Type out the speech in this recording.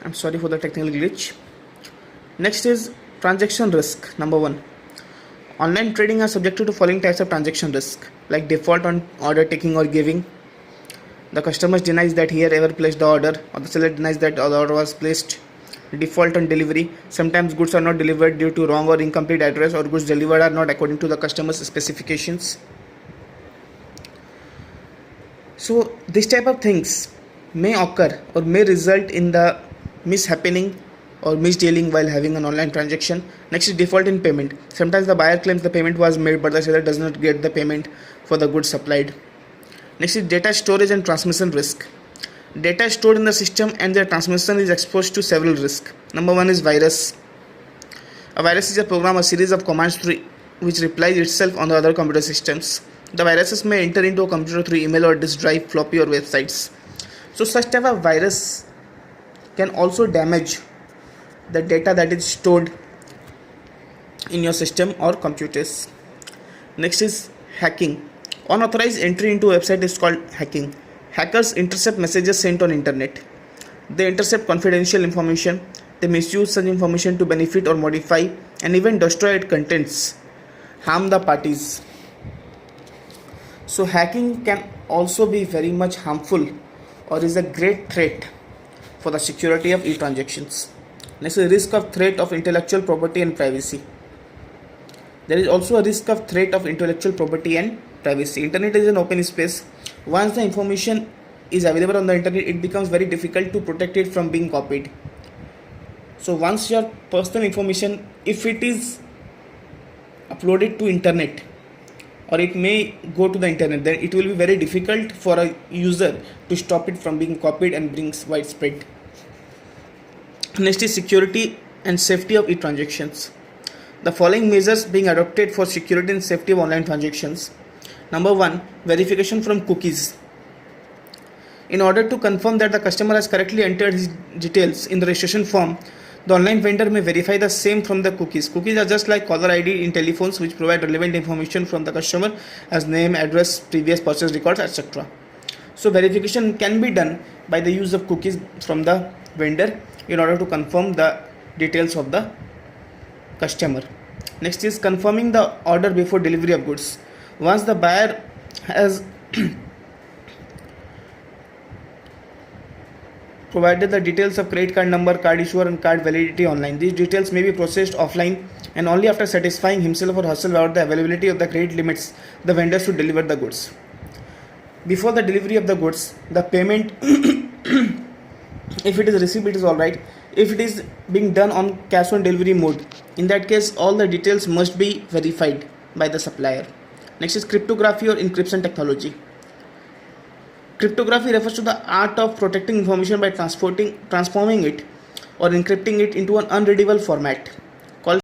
I'm sorry for the technical glitch. Next is transaction risk. Number 1. Online trading are subjected to following types of transaction risk, like default on order taking or giving. The customer denies that he ever placed the order, or the seller denies that the order was placed. Default on delivery. Sometimes goods are not delivered due to wrong or incomplete address, or goods delivered are not according to the customer's specifications. So this type of things may occur or may result in the mishappening or misdealing while having an online transaction. Next is default in payment. Sometimes the buyer claims the payment was made but the seller does not get the payment for the goods supplied. Next is data storage and transmission risk. Data stored in the system and their transmission is exposed to several risks. Number 1 is virus. A virus is a program, a series of commands which replies itself on the other computer systems. The viruses may enter into a computer through email or disk drive, floppy or websites. So such type of virus can also damage the data that is stored in your system or computers. Next is hacking. Unauthorized entry into a website is called hacking. Hackers intercept messages sent on internet. They intercept confidential information. They misuse such information to benefit or modify and even destroy its contents, harm the parties. So hacking can also be very much harmful or is a great threat for the security of e-transactions. Next is risk of threat of intellectual property and privacy. There is also a risk of threat of intellectual property and privacy. Internet is an open space. Once the information is available on the internet, it becomes very difficult to protect it from being copied. So once your personal information, if it is uploaded to internet or it may go to the internet, then it will be very difficult for a user to stop it from being copied and brings widespread. Next is security and safety of e-transactions. The following measures being adopted for security and safety of online transactions. Number 1, verification from cookies. In order to confirm that the customer has correctly entered his details in the registration form, the online vendor may verify the same from the cookies. Cookies are just like caller ID in telephones, which provide relevant information from the customer as name, address, previous purchase records, etc. So verification can be done by the use of cookies from the vendor in order to confirm the details of the customer. Next is confirming the order before delivery of goods. Once the buyer has provided the details of credit card number, card issuer and card validity online, these details may be processed offline, and only after satisfying himself or herself about the availability of the credit limits, the vendor should deliver the goods. Before the delivery of the goods, the payment if it is received, it is alright. If it is being done on cash on delivery mode, in that case all the details must be verified by the supplier. Next is cryptography or encryption technology. Cryptography refers to the art of protecting information by transforming it or encrypting it into an unreadable format.